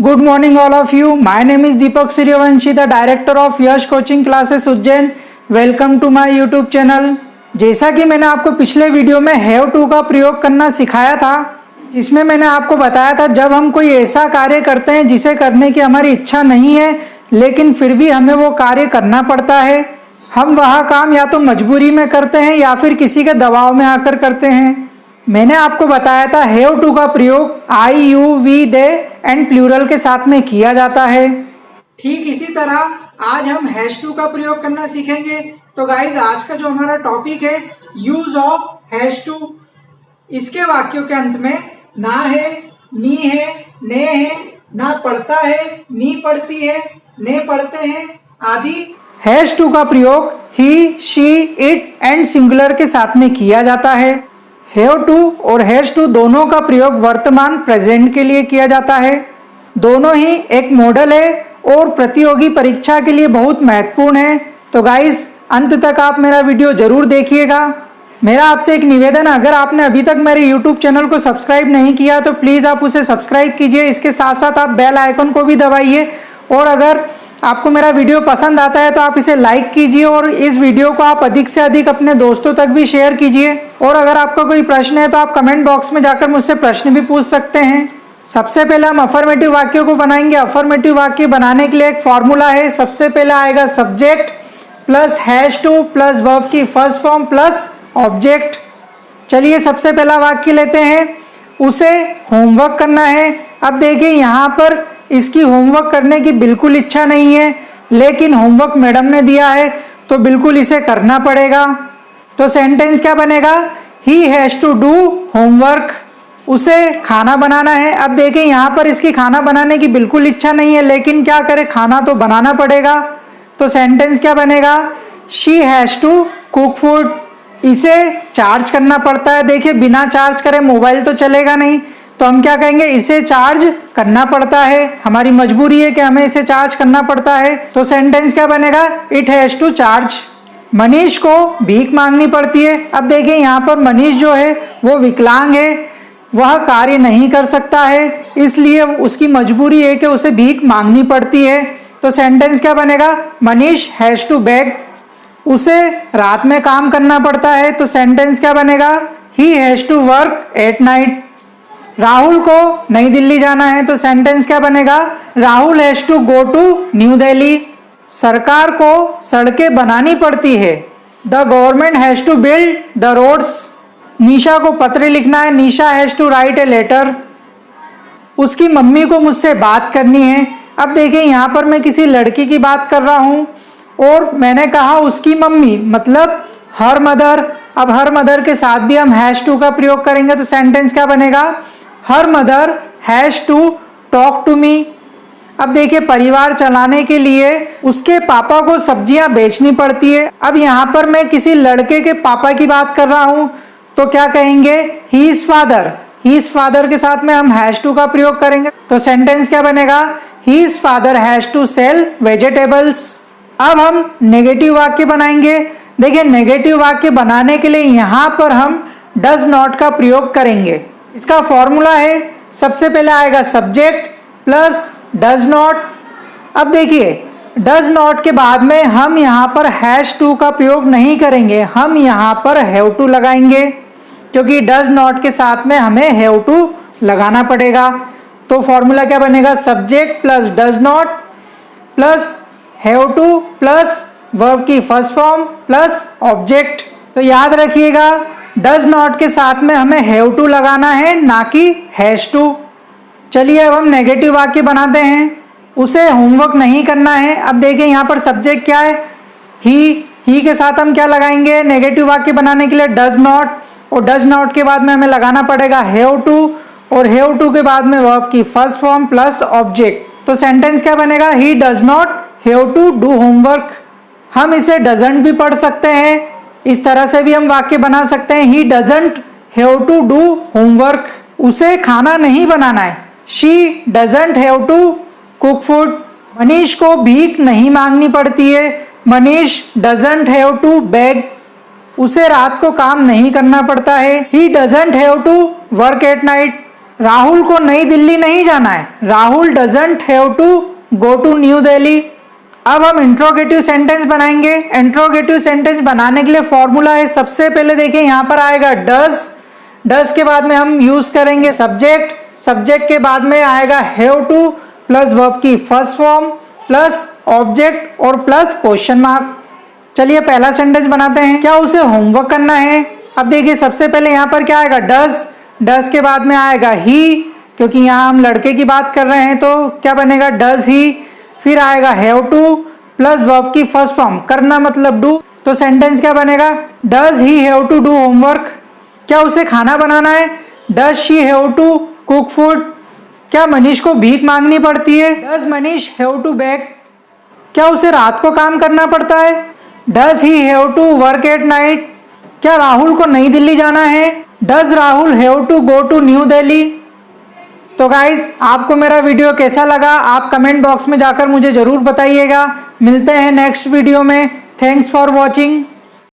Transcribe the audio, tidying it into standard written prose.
Good morning all of you. My name is Deepak Suryavanshi, the director of Yash coaching classes Ujjain. Welcome to my YouTube channel. जैसा कि मैंने आपको पिछले video में have to का प्रयोग करना सिखाया था, जिसमें मैंने आपको बताया था जब हम कोई ऐसा कार्य करते हैं जिसे करने की हमारी इच्छा नहीं है लेकिन फिर भी हमें वो कार्य करना पड़ता है. हम वह काम या तो मजबूरी में करते हैं या फिर किसी के दबाव में आकर करते हैं. मैंने आपको बताया था हैव टू का प्रयोग I, you, we, they and plural के साथ में किया जाता है. ठीक इसी तरह आज हम हैज टू का प्रयोग करना सीखेंगे. तो गाइज आज का जो हमारा टॉपिक है यूज ऑफ हैज टू. इसके वाक्यों के अंत में ना है, नी है, ने है, ना पढ़ता है, नी पढ़ती है, ने पढ़ते हैं आदि. हैज टू का प्रयोग ही, शी, इट एंड सिंगुलर के साथ में किया जाता है. हैव टू और हैज टू दोनों का प्रयोग वर्तमान प्रेजेंट के लिए किया जाता है. दोनों ही एक मॉडल है और प्रतियोगी परीक्षा के लिए बहुत महत्वपूर्ण है. तो गाइस अंत तक आप मेरा वीडियो जरूर देखिएगा. मेरा आपसे एक निवेदन है, अगर आपने अभी तक मेरे यूट्यूब चैनल को सब्सक्राइब नहीं किया तो प्लीज़ आप उसे सब्सक्राइब कीजिए. इसके साथ साथ आप बेल आइकन को भी दबाइए और अगर आपको मेरा वीडियो पसंद आता है तो आप इसे लाइक कीजिए और इस वीडियो को आप अधिक से अधिक अपने दोस्तों तक भी शेयर कीजिए. और अगर आपका कोई प्रश्न है तो आप कमेंट बॉक्स में जाकर मुझसे प्रश्न भी पूछ सकते हैं. सबसे पहले हम अफर्मेटिव वाक्यों को बनाएंगे. अफर्मेटिव वाक्य बनाने के लिए एक फॉर्मूला है. सबसे पहले आएगा subject plus has to plus verb की फर्स्ट फॉर्म प्लस ऑब्जेक्ट. चलिए सबसे पहला वाक्य लेते हैं. उसे होमवर्क करना है. अब देखिए यहाँ पर इसकी होमवर्क करने की बिल्कुल इच्छा नहीं है लेकिन होमवर्क मैडम ने दिया है तो बिल्कुल इसे करना पड़ेगा. तो सेंटेंस क्या बनेगा? He has to do homework. उसे खाना बनाना है. अब देखें यहाँ पर इसकी खाना बनाने की बिल्कुल इच्छा नहीं है लेकिन क्या करे, खाना तो बनाना पड़ेगा. तो सेंटेंस क्या बनेगा? She has to cook food. इसे चार्ज करना पड़ता है. देखिए बिना चार्ज करे मोबाइल तो चलेगा नहीं, तो हम क्या कहेंगे? इसे चार्ज करना पड़ता है. हमारी मजबूरी है कि हमें इसे चार्ज करना पड़ता है. तो सेंटेंस क्या बनेगा? It has to charge. Manish को भीख मांगनी पड़ती है. अब देखिए यहाँ पर मनीष जो है वो विकलांग है, वह कार्य नहीं कर सकता है, इसलिए उसकी मजबूरी है कि उसे भीख मांगनी पड़ती है. तो सेंटेंस क्या बनेगा? Manish has to beg. उसे रात में काम करना पड़ता है. तो सेंटेंस क्या बनेगा? He has to work at night. Rahul को नई दिल्ली जाना है. तो सेंटेंस क्या बनेगा? Rahul has to go to new Delhi. सरकार को सड़कें बनानी पड़ती है. The government has to build the roads. Nisha को पत्र लिखना है. Nisha has to write a letter. उसकी मम्मी को मुझसे बात करनी है. अब देखिए यहाँ पर मैं किसी लड़की की बात कर रहा हूँ और मैंने कहा उसकी मम्मी, मतलब हर मदर. अब हर मदर के साथ भी हम हैज टू का प्रयोग करेंगे. तो सेंटेंस क्या बनेगा? Her mother has to talk to me. अब देखिए परिवार चलाने के लिए उसके पापा को सब्जियां बेचनी पड़ती है. अब यहाँ पर मैं किसी लड़के के पापा की बात कर रहा हूँ तो क्या कहेंगे? ही is father. He is father के साथ में हम हैज टू का प्रयोग करेंगे. तो सेंटेंस क्या बनेगा? He is father has to sell vegetables. अब हम नेगेटिव वाक्य बनाएंगे. देखिए नेगेटिव वाक्य बनाने के लिए यहाँ पर हम डज नॉट का प्रयोग करेंगे. इसका फॉर्मूला है, सबसे पहले आएगा सब्जेक्ट प्लस डज नॉट. अब देखिए डज नॉट के बाद में हम यहाँ पर हैज टू का प्रयोग नहीं करेंगे, हम यहाँ पर हैव टू लगाएंगे क्योंकि डज नॉट के साथ में हमें हैव टू लगाना पड़ेगा. तो फॉर्मूला क्या बनेगा? Subject plus does not plus have to plus verb की फर्स्ट फॉर्म प्लस ऑब्जेक्ट. तो याद रखिएगा डज नॉट के साथ में हमें हैव टू लगाना है, ना कि हैज टू. चलिए अब हम नेगेटिव वाक्य बनाते हैं. उसे होमवर्क नहीं करना है. अब देखिए यहाँ पर सब्जेक्ट क्या है? ही के साथ हम क्या लगाएंगे नेगेटिव वाक्य बनाने के लिए? Does not. और डज नॉट के बाद में हमें लगाना पड़ेगा हैव टू और हैव टू के बाद में वर्ब की फर्स्ट फॉर्म प्लस ऑब्जेक्ट. तो सेंटेंस क्या बनेगा? He does not have to do homework. हम इसे डजंट भी पढ़ सकते हैं, इस तरह से भी हम वाक्य बना सकते हैं. He doesn't have to do homework. उसे खाना नहीं बनाना है. She doesn't have to cook food. Manish को भीख नहीं मांगनी पड़ती है. Manish doesn't have to beg. उसे रात को काम नहीं करना पड़ता है. He doesn't have to work at night. Rahul को नई दिल्ली नहीं जाना है। Rahul doesn't have to go to new Delhi. अब हम इंट्रोगेटिव सेंटेंस बनाएंगे। इंट्रोगेटिव सेंटेंस बनाने के लिए फॉर्मूला है, सबसे पहले देखिए यहाँ पर आएगा डज के बाद में हम यूज करेंगे सब्जेक्ट के बाद में आएगा हैव टू प्लस वर्ब की फर्स्ट फॉर्म प्लस ऑब्जेक्ट और प्लस क्वेश्चन मार्क। चलिए पहला सेंटेंस बनाते हैं। क्या उसे होमवर्क करना है? अब देखिए सबसे पहले यहाँ पर क्या आएगा, डज के बाद में आएगा ही, क्योंकि यहाँ हम लड़के की बात कर रहे हैं तो क्या बनेगा, डज ही। फिर आएगा हैव टू प्लस वर्ब की फर्स्ट फॉर्म, करना मतलब डू, तो सेंटेंस क्या बनेगा, does he have to do homework. क्या उसे खाना बनाना है? Does she have to cook food. क्या मनीष को भीख मांगनी पड़ती है? Does Manish have to beg. क्या उसे रात को काम करना पड़ता है? Does he have to work at night. क्या राहुल को नई दिल्ली जाना है? Does Rahul have to go to new Delhi. तो गाइज आपको मेरा वीडियो कैसा लगा आप कमेंट बॉक्स में जाकर मुझे जरूर बताइएगा। मिलते हैं नेक्स्ट वीडियो में। Thanks for watching.